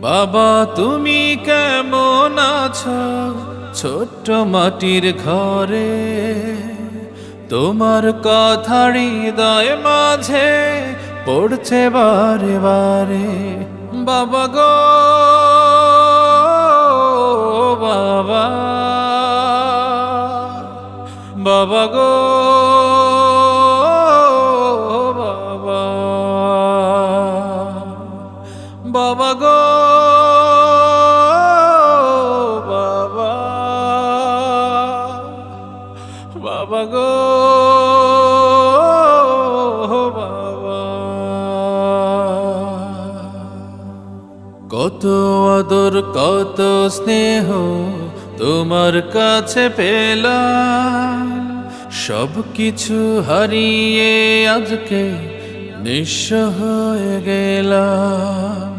বাবা তুমি কেমন আছো ছোট্ট মাটির ঘরে, তোমার কথা হৃদয় মাঝে পড়ছে বারে বারে। বাবা গো বাবা, বাবা গো বাবা, বাবা গো বাবা, বাবা গো বাবা। কত আদর কত স্নেহ তোমার কাছে পেলাম, সব কিছু হারিয়ে আজকে নিঃস্ব হয়ে গেলাম।